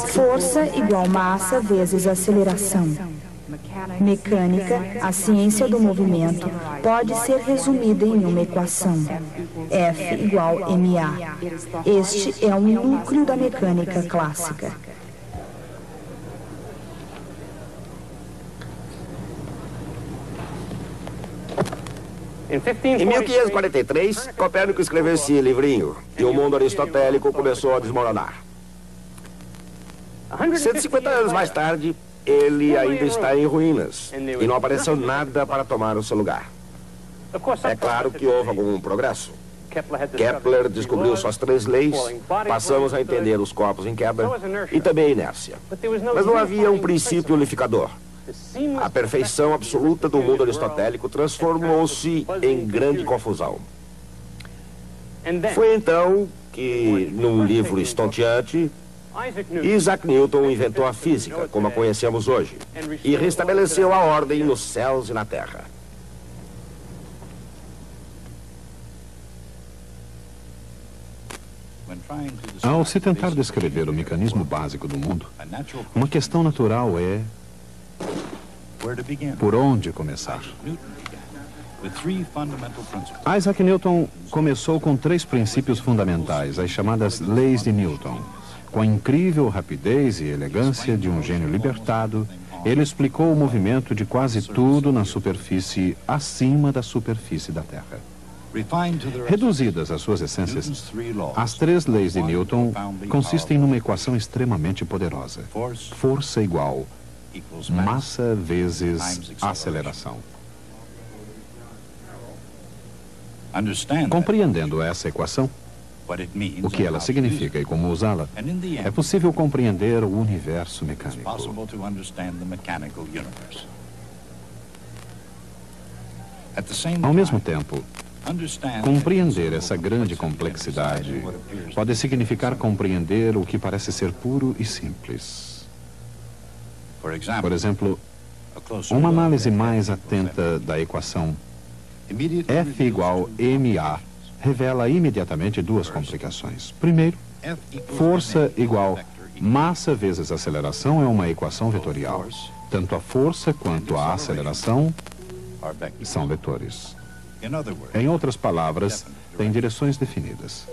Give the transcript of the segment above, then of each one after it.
Força igual massa vezes aceleração. Mecânica, a ciência do movimento, pode ser resumida em uma equação. F igual ma. Este é um núcleo da mecânica clássica. Em 1543, Copérnico escreveu esse livrinho e o mundo aristotélico começou a desmoronar. 150 anos mais tarde, ele ainda está em ruínas e não apareceu nada para tomar o seu lugar. É claro que houve algum progresso. Kepler descobriu suas 3 leis, passamos a entender os corpos em queda e também a inércia. Mas não havia um princípio unificador. A perfeição absoluta do mundo aristotélico transformou-se em grande confusão. Foi então que, num livro estonteante, Isaac Newton inventou a física, como a conhecemos hoje, e restabeleceu a ordem nos céus e na terra. Ao se tentar descrever o mecanismo básico do mundo, uma questão natural é: por onde começar? Isaac Newton começou com 3 princípios fundamentais, as chamadas leis de Newton. Com a incrível rapidez e elegância de um gênio libertado, ele explicou o movimento de quase tudo na superfície acima da superfície da Terra. Reduzidas às suas essências, as 3 leis de Newton consistem numa equação extremamente poderosa. Força igual massa vezes aceleração. Compreendendo essa equação, o que ela significa e como usá-la, é possível compreender o universo mecânico. Ao mesmo tempo, compreender essa grande complexidade pode significar compreender o que parece ser puro e simples. Por exemplo, uma análise mais atenta da equação F igual ma revela imediatamente 2 complicações. Primeiro, força igual massa vezes aceleração é uma equação vetorial. Tanto a força quanto a aceleração são vetores. Em outras palavras, têm direções definidas.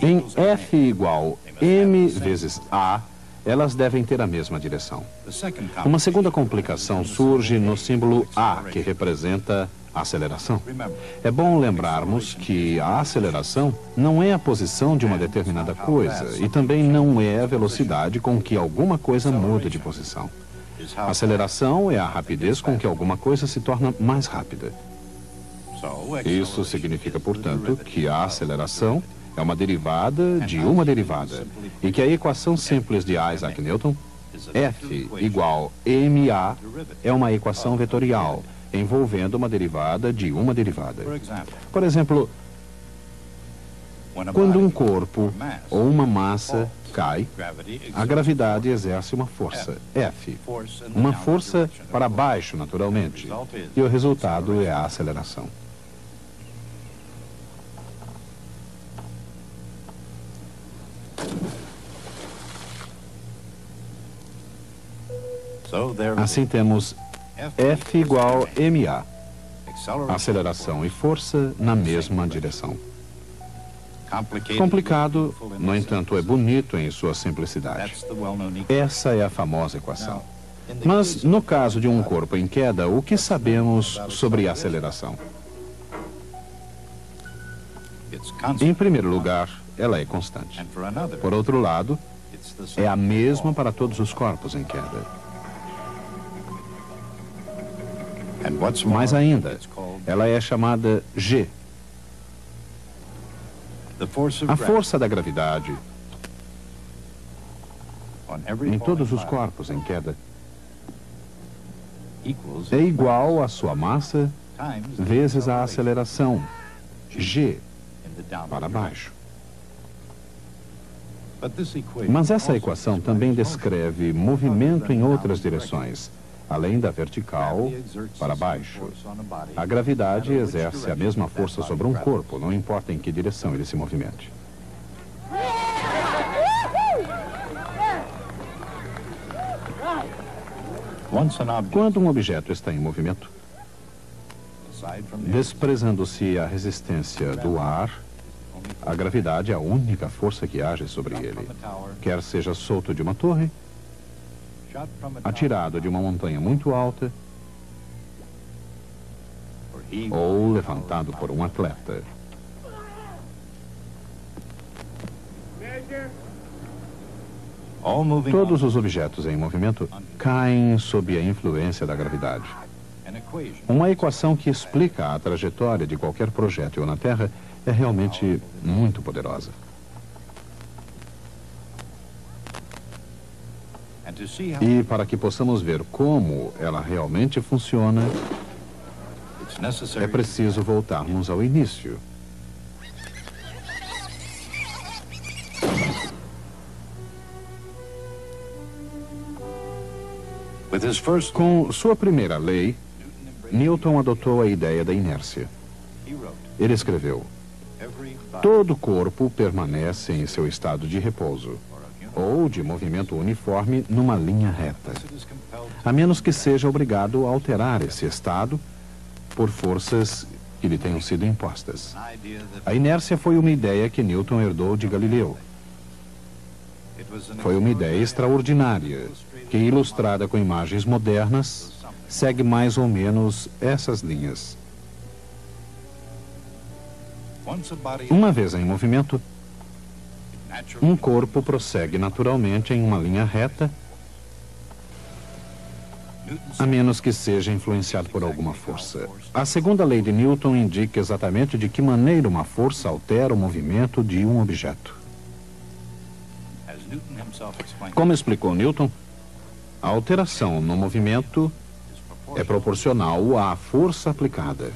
Em F igual m vezes a, elas devem ter a mesma direção. Uma segunda complicação surge no símbolo A, que representa a aceleração. É bom lembrarmos que a aceleração não é a posição de uma determinada coisa e também não é a velocidade com que alguma coisa muda de posição. A aceleração é a rapidez com que alguma coisa se torna mais rápida. Isso significa, portanto, que a aceleração é uma derivada de uma derivada e que a equação simples de Isaac Newton, F igual ma, é uma equação vetorial, envolvendo uma derivada de uma derivada. Por exemplo, quando um corpo ou uma massa cai, a gravidade exerce uma força, F, uma força para baixo, naturalmente, e o resultado é a aceleração. Assim temos F igual ma, aceleração e força na mesma direção. Complicado, no entanto, é bonito em sua simplicidade. Essa é a famosa equação. Mas, no caso de um corpo em queda, o que sabemos sobre a aceleração? Em primeiro lugar, ela é constante. Por outro lado, é a mesma para todos os corpos em queda. Mais ainda, ela é chamada G. A força da gravidade em todos os corpos em queda é igual à sua massa vezes a aceleração, G, para baixo. Mas essa equação também descreve movimento em outras direções, além da vertical para baixo. A gravidade exerce a mesma força sobre um corpo, não importa em que direção ele se movimente. Quando um objeto está em movimento, desprezando-se a resistência do ar, a gravidade é a única força que age sobre ele. Quer seja solto de uma torre, atirado de uma montanha muito alta, ou levantado por um atleta. Todos os objetos em movimento caem sob a influência da gravidade. Uma equação que explica a trajetória de qualquer projétil na Terra é realmente muito poderosa. E para que possamos ver como ela realmente funciona, é preciso voltarmos ao início. Com sua primeira lei, Newton adotou a ideia da inércia. Ele escreveu: todo corpo permanece em seu estado de repouso, ou de movimento uniforme numa linha reta, a menos que seja obrigado a alterar esse estado por forças que lhe tenham sido impostas. A inércia foi uma ideia que Newton herdou de Galileu. Foi uma ideia extraordinária, que, ilustrada com imagens modernas, segue mais ou menos essas linhas. Uma vez em movimento, um corpo prossegue naturalmente em uma linha reta, a menos que seja influenciado por alguma força. A segunda lei de Newton indica exatamente de que maneira uma força altera o movimento de um objeto. Como explicou Newton, a alteração no movimento é proporcional à força aplicada.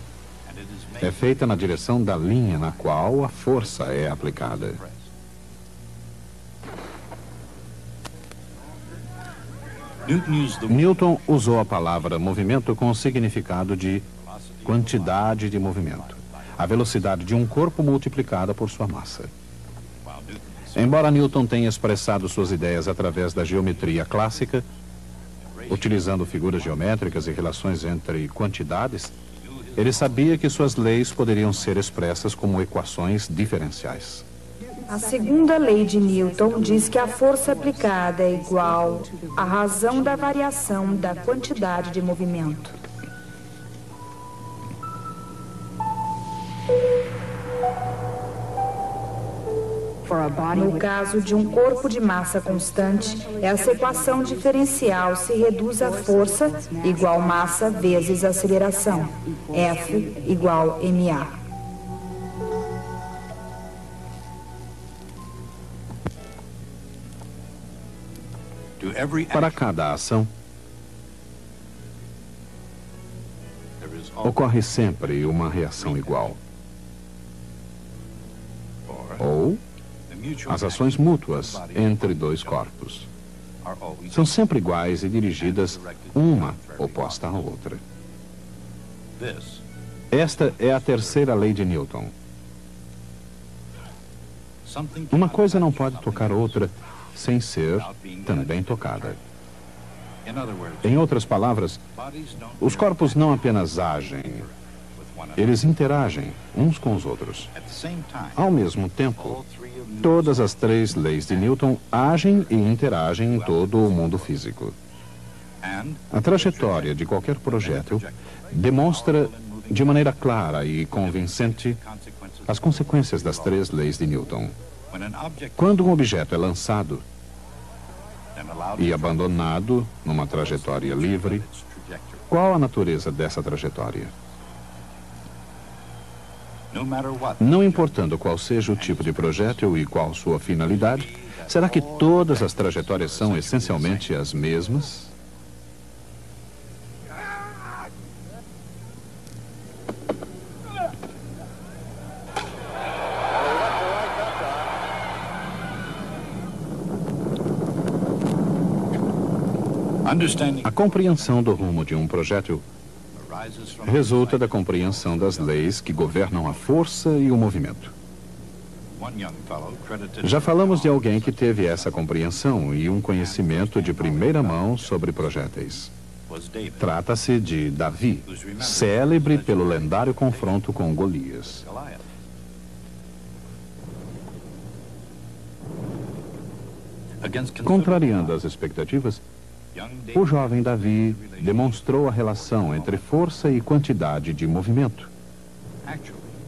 É feita na direção da linha na qual a força é aplicada. Newton usou a palavra movimento com o significado de quantidade de movimento, a velocidade de um corpo multiplicada por sua massa. Embora Newton tenha expressado suas ideias através da geometria clássica, utilizando figuras geométricas e relações entre quantidades, ele sabia que suas leis poderiam ser expressas como equações diferenciais. A segunda lei de Newton diz que a força aplicada é igual à razão da variação da quantidade de movimento. No caso de um corpo de massa constante, essa equação diferencial se reduz a força igual massa vezes aceleração, F igual ma. Para cada ação, ocorre sempre uma reação igual. Ou as ações mútuas entre dois corpos são sempre iguais e dirigidas uma oposta à outra. Esta é a terceira lei de Newton. Uma coisa não pode tocar outra sem ser também tocada. Em outras palavras, os corpos não apenas agem, eles interagem uns com os outros. Ao mesmo tempo, todas as três leis de Newton agem e interagem em todo o mundo físico. A trajetória de qualquer projétil demonstra de maneira clara e convincente as consequências das três leis de Newton. Quando um objeto é lançado e abandonado numa trajetória livre, qual a natureza dessa trajetória? Não importando qual seja o tipo de projétil e qual sua finalidade, será que todas as trajetórias são essencialmente as mesmas? A compreensão do rumo de um projétil resulta da compreensão das leis que governam a força e o movimento. Já falamos de alguém que teve essa compreensão e um conhecimento de primeira mão sobre projéteis. Trata-se de Davi, célebre pelo lendário confronto com Golias. Contrariando as expectativas, o jovem Davi demonstrou a relação entre força e quantidade de movimento.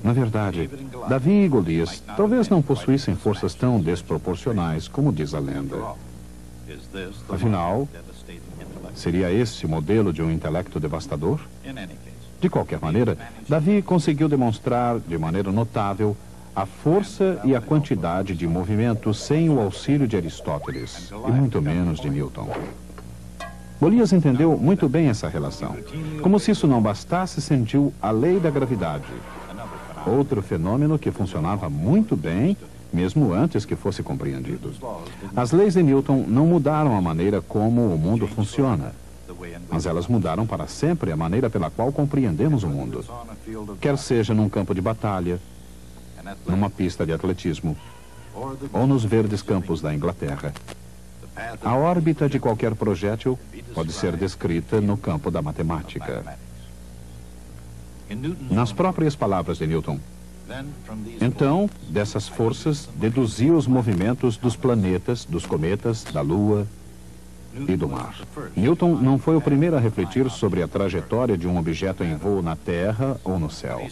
Na verdade, Davi e Golias talvez não possuíssem forças tão desproporcionais como diz a lenda. Afinal, seria esse o modelo de um intelecto devastador? De qualquer maneira, Davi conseguiu demonstrar de maneira notável a força e a quantidade de movimento sem o auxílio de Aristóteles, e muito menos de Newton. Golias entendeu muito bem essa relação. Como se isso não bastasse, sentiu a lei da gravidade. Outro fenômeno que funcionava muito bem, mesmo antes que fosse compreendido. As leis de Newton não mudaram a maneira como o mundo funciona, mas elas mudaram para sempre a maneira pela qual compreendemos o mundo. Quer seja num campo de batalha, numa pista de atletismo, ou nos verdes campos da Inglaterra. A órbita de qualquer projétil pode ser descrita no campo da matemática. Nas próprias palavras de Newton. Então, dessas forças, deduzia os movimentos dos planetas, dos cometas, da Lua e do mar. Newton não foi o primeiro a refletir sobre a trajetória de um objeto em voo na Terra ou no céu.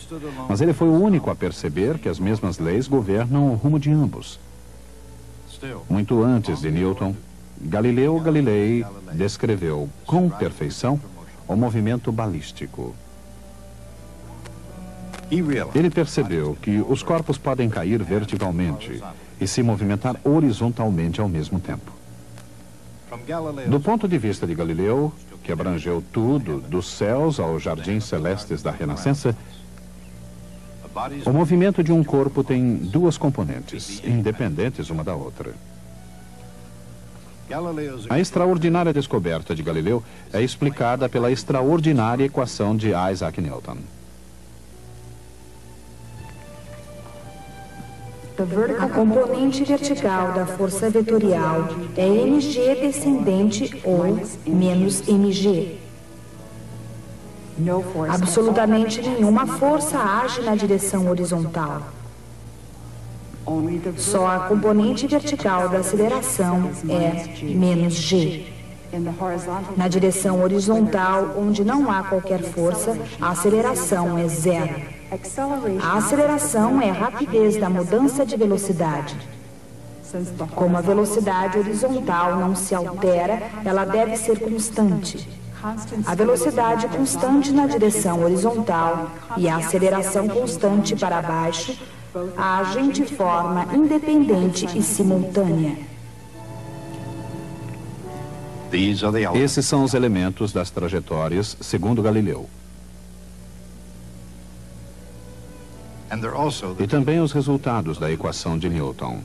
Mas ele foi o único a perceber que as mesmas leis governam o rumo de ambos. Muito antes de Newton, Galileu Galilei descreveu com perfeição o movimento balístico. Ele percebeu que os corpos podem cair verticalmente e se movimentar horizontalmente ao mesmo tempo. Do ponto de vista de Galileu, que abrangeu tudo, dos céus aos jardins celestes da Renascença, o movimento de um corpo tem duas componentes, independentes uma da outra. A extraordinária descoberta de Galileu é explicada pela extraordinária equação de Isaac Newton. A componente vertical da força vetorial é mg descendente ou menos mg. Absolutamente nenhuma força age na direção horizontal. Só a componente vertical da aceleração é menos g. Na direção horizontal, onde não há qualquer força, a aceleração é zero. A aceleração é a rapidez da mudança de velocidade. Como a velocidade horizontal não se altera, ela deve ser constante. A velocidade constante na direção horizontal e a aceleração constante para baixo agem de forma independente e simultânea. Esses são os elementos das trajetórias, segundo Galileu. E também os resultados da equação de Newton.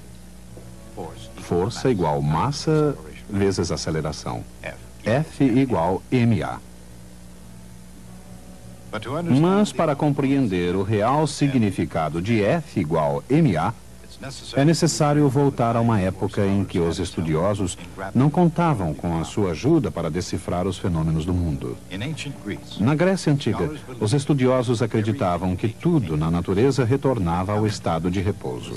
Força igual massa vezes aceleração. F igual ma. Mas para compreender o real significado de F igual ma, é necessário voltar a uma época em que os estudiosos não contavam com a sua ajuda para decifrar os fenômenos do mundo. Na Grécia Antiga, os estudiosos acreditavam que tudo na natureza retornava ao estado de repouso.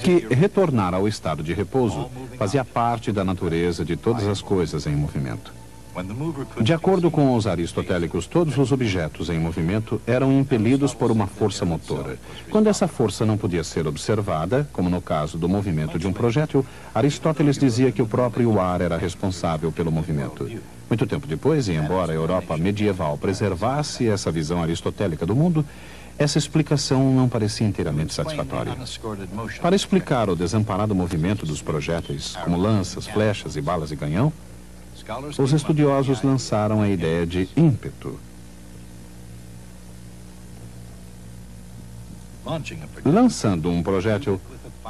Que retornar ao estado de repouso fazia parte da natureza de todas as coisas em movimento. De acordo com os aristotélicos, todos os objetos em movimento eram impelidos por uma força motora. Quando essa força não podia ser observada, como no caso do movimento de um projétil, Aristóteles dizia que o próprio ar era responsável pelo movimento. Muito tempo depois, e embora a Europa medieval preservasse essa visão aristotélica do mundo, essa explicação não parecia inteiramente satisfatória. Para explicar o desamparado movimento dos projéteis, como lanças, flechas e balas de canhão, os estudiosos lançaram a ideia de ímpeto. Lançando um projétil,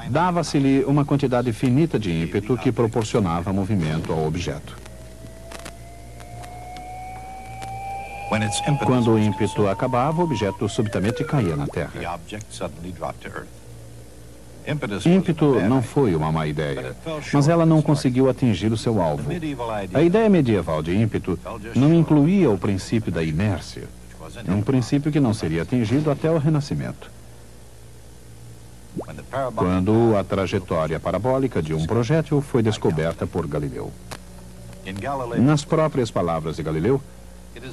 dava-se-lhe uma quantidade finita de ímpeto que proporcionava movimento ao objeto. Quando o ímpeto acabava, o objeto subitamente caía na terra. Ímpeto não foi uma má ideia, mas ela não conseguiu atingir o seu alvo. A ideia medieval de ímpeto não incluía o princípio da inércia, um princípio que não seria atingido até o Renascimento. Quando a trajetória parabólica de um projétil foi descoberta por Galileu. Nas próprias palavras de Galileu,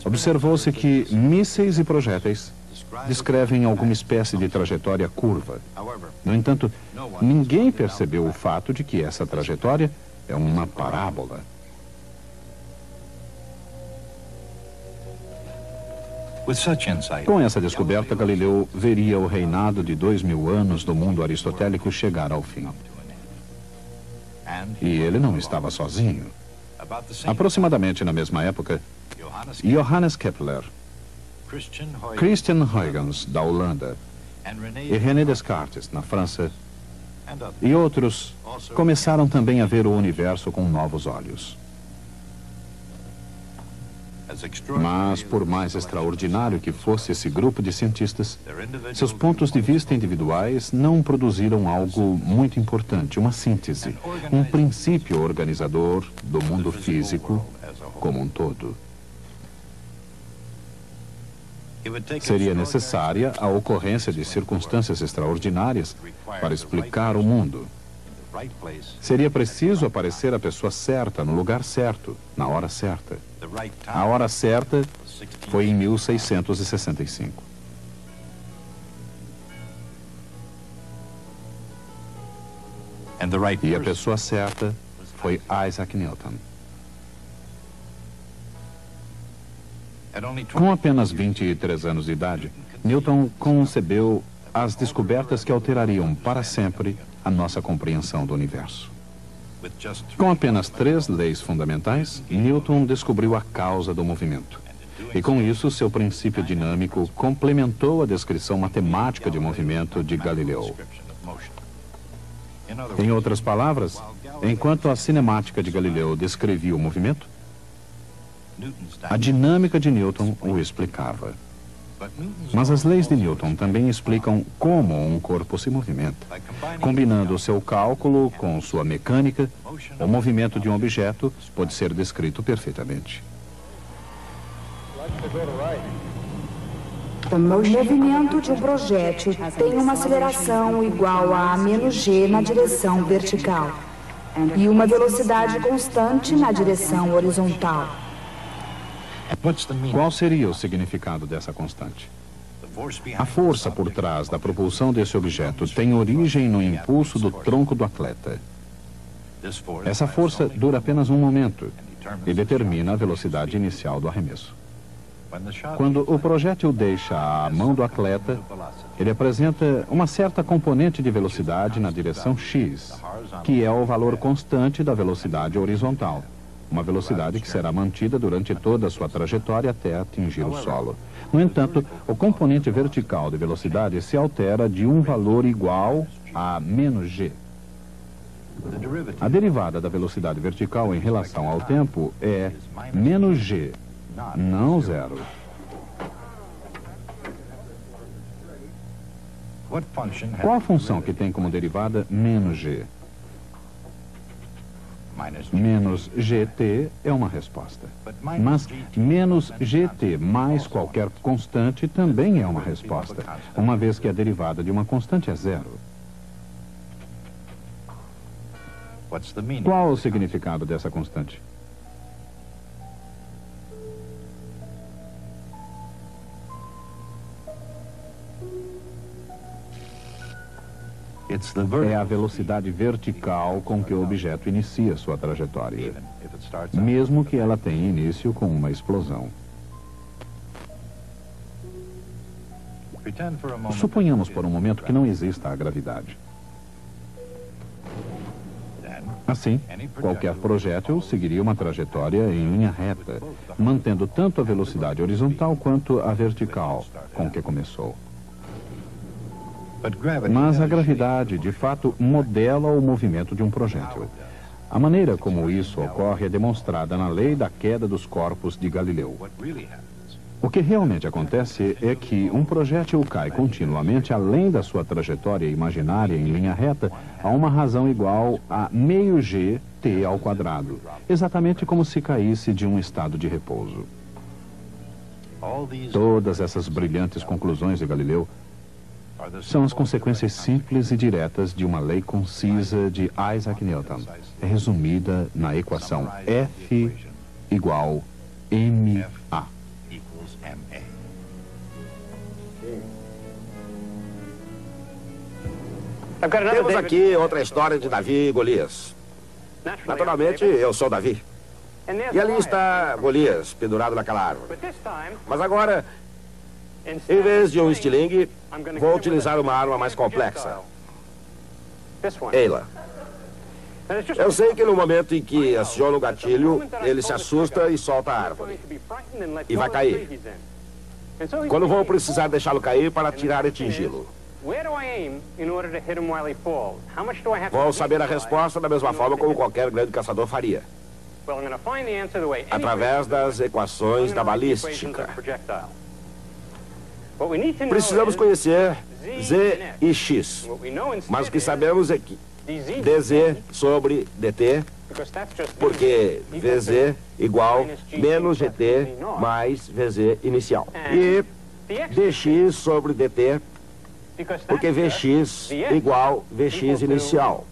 observou-se que mísseis e projéteis descrevem alguma espécie de trajetória curva. No entanto, ninguém percebeu o fato de que essa trajetória é uma parábola. Com essa descoberta, Galileu veria o reinado de 2000 anos do mundo aristotélico chegar ao fim. E ele não estava sozinho. Aproximadamente na mesma época, Johannes Kepler, Christian Huygens, da Holanda, e René Descartes, na França, e outros começaram também a ver o universo com novos olhos. Mas, por mais extraordinário que fosse esse grupo de cientistas, seus pontos de vista individuais não produziram algo muito importante, uma síntese, um princípio organizador do mundo físico como um todo. Seria necessária a ocorrência de circunstâncias extraordinárias para explicar o mundo. Seria preciso aparecer a pessoa certa, no lugar certo, na hora certa. A hora certa foi em 1665. E a pessoa certa foi Isaac Newton. Com apenas 23 anos de idade, Newton concebeu as descobertas que alterariam para sempre a nossa compreensão do universo. Com apenas 3 leis fundamentais, Newton descobriu a causa do movimento. E com isso, seu princípio dinâmico complementou a descrição matemática de movimento de Galileu. Em outras palavras, enquanto a cinemática de Galileu descrevia o movimento, a dinâmica de Newton o explicava. Mas as leis de Newton também explicam como um corpo se movimenta. Combinando o seu cálculo com sua mecânica, o movimento de um objeto pode ser descrito perfeitamente. O movimento de um projétil tem uma aceleração igual a menos g na direção vertical e uma velocidade constante na direção horizontal. Qual seria o significado dessa constante? A força por trás da propulsão desse objeto tem origem no impulso do tronco do atleta. Essa força dura apenas um momento e determina a velocidade inicial do arremesso. Quando o projétil deixa a mão do atleta, ele apresenta uma certa componente de velocidade na direção x, que é o valor constante da velocidade horizontal. Uma velocidade que será mantida durante toda a sua trajetória até atingir o solo. No entanto, o componente vertical de velocidade se altera de um valor igual a menos g. A derivada da velocidade vertical em relação ao tempo é menos g, não zero. Qual a função que tem como derivada menos g? Menos gt é uma resposta. Mas menos gt mais qualquer constante também é uma resposta, uma vez que a derivada de uma constante é zero. Qual o significado dessa constante? É a velocidade vertical com que o objeto inicia sua trajetória, mesmo que ela tenha início com uma explosão. Suponhamos por um momento que não exista a gravidade. Assim, qualquer projétil seguiria uma trajetória em linha reta, mantendo tanto a velocidade horizontal quanto a vertical com que começou. Mas a gravidade, de fato, modela o movimento de um projétil. A maneira como isso ocorre é demonstrada na lei da queda dos corpos de Galileu. O que realmente acontece é que um projétil cai continuamente além da sua trajetória imaginária em linha reta a uma razão igual a meio g t ao quadrado, exatamente como se caísse de um estado de repouso. Todas essas brilhantes conclusões de Galileu são as consequências simples e diretas de uma lei concisa de Isaac Newton, resumida na equação F igual ma. Temos aqui outra história de Davi e Golias. Naturalmente, eu sou Davi. E ali está Golias, pendurado naquela árvore. Mas agora, em vez de um estilingue, vou utilizar uma arma mais complexa. Eila. Eu sei que no momento em que aciona o gatilho, ele se assusta e solta a árvore. E vai cair. Quando vou precisar deixá-lo cair para atirar e atingi-lo? Vou saber a resposta da mesma forma como qualquer grande caçador faria. Através das equações da balística. Precisamos conhecer Z e X. Mas o que sabemos é que dz sobre dt, porque vz igual menos gt mais vz inicial. E dx sobre dt, porque vx igual vx inicial.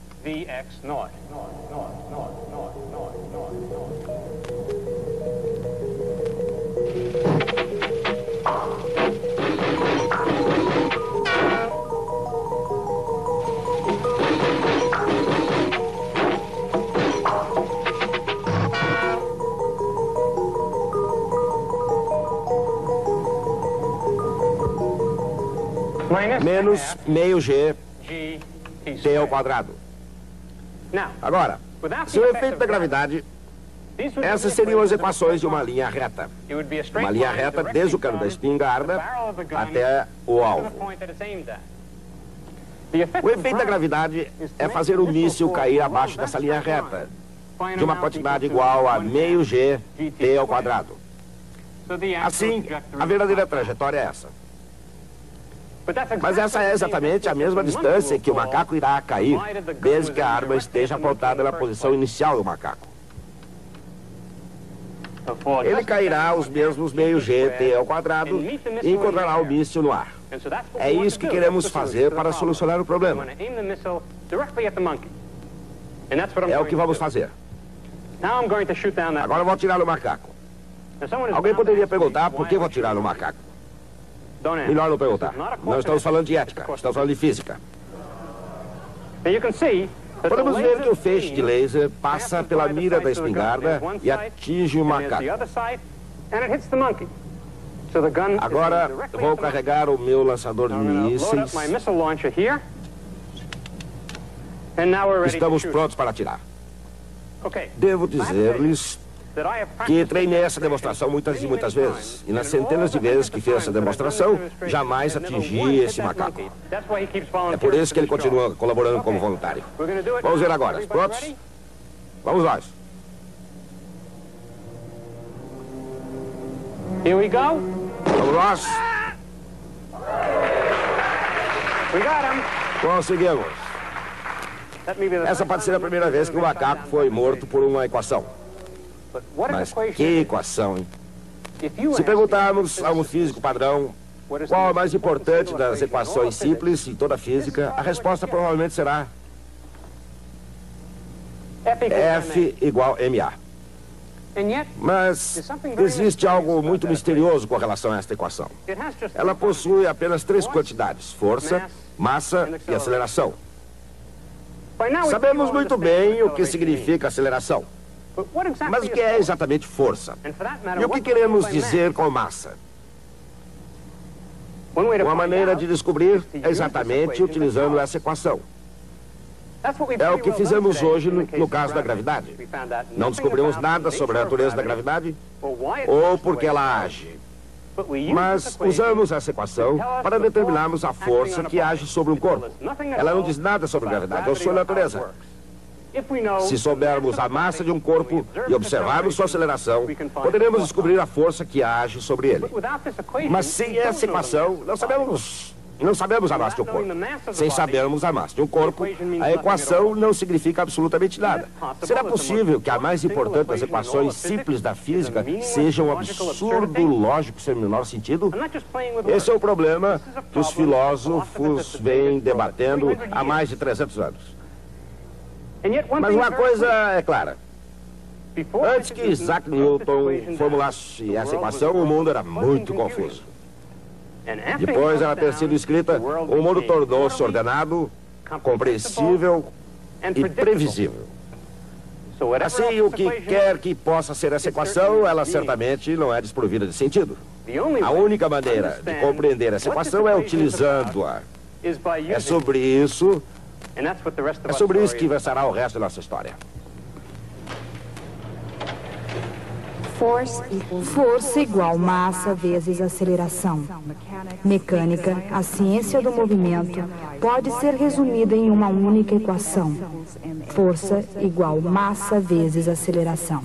Menos meio g t ao quadrado. Agora, se o efeito da gravidade, essas seriam as equações de uma linha reta. Uma linha reta desde o cano da espingarda até o alvo. O efeito da gravidade é fazer o míssil cair abaixo dessa linha reta, de uma quantidade igual a meio g t ao quadrado. Assim, a verdadeira trajetória é essa. Mas essa é exatamente a mesma distância que o macaco irá cair, desde que a arma esteja apontada na posição inicial do macaco. Ele cairá os mesmos meio g t ao quadrado e encontrará o míssil no ar. É isso que queremos fazer para solucionar o problema. É o que vamos fazer. Agora vou atirar no macaco. Alguém poderia perguntar por que vou atirar no macaco. Melhor não perguntar. Não estamos falando de ética, estamos falando de física. Podemos ver que o feixe de laser passa pela mira da espingarda e atinge o macaco. Agora vou carregar o meu lançador de mísseis. Estamos prontos para atirar. Devo dizer-lhes que treinei essa demonstração muitas e muitas vezes. E nas centenas de vezes que fiz essa demonstração, jamais atingi esse macaco. É por isso que ele continua colaborando como voluntário. Vamos ver agora. Prontos? Vamos nós. Here we go. Vamos nós. We got him. Conseguimos. Essa pode ser a primeira vez que um macaco foi morto por uma equação. Mas que equação, hein? Se perguntarmos a um físico padrão qual é a mais importante das equações simples em toda a física, a resposta provavelmente será F igual ma. Mas existe algo muito misterioso com relação a esta equação. Ela possui apenas três quantidades: força, massa e aceleração. Sabemos muito bem o que significa aceleração. Mas o que é exatamente força? E o que queremos dizer com massa? Uma maneira de descobrir é exatamente utilizando essa equação. É o que fizemos hoje no caso da gravidade. Não descobrimos nada sobre a natureza da gravidade ou por que ela age. Mas usamos essa equação para determinarmos a força que age sobre um corpo. Ela não diz nada sobre gravidade ou sua natureza. Se soubermos a massa de um corpo e observarmos sua aceleração, poderemos descobrir a força que age sobre ele. Mas sem essa equação, não sabemos a massa de um corpo. Sem sabermos a massa de um corpo, a equação não significa absolutamente nada. Será possível que a mais importante das equações simples da física seja um absurdo lógico sem o menor sentido? Esse é o problema que os filósofos vêm debatendo há mais de 300 anos. Mas uma coisa é clara. Antes que Isaac Newton formulasse essa equação, o mundo era muito confuso. Depois dela ter sido escrita, o mundo tornou-se ordenado, compreensível e previsível. Assim, o que quer que possa ser essa equação, ela certamente não é desprovida de sentido. A única maneira de compreender essa equação é utilizando-a. É sobre isso que versará o resto da nossa história. Força igual massa vezes aceleração. Mecânica, a ciência do movimento, pode ser resumida em uma única equação. Força igual massa vezes aceleração.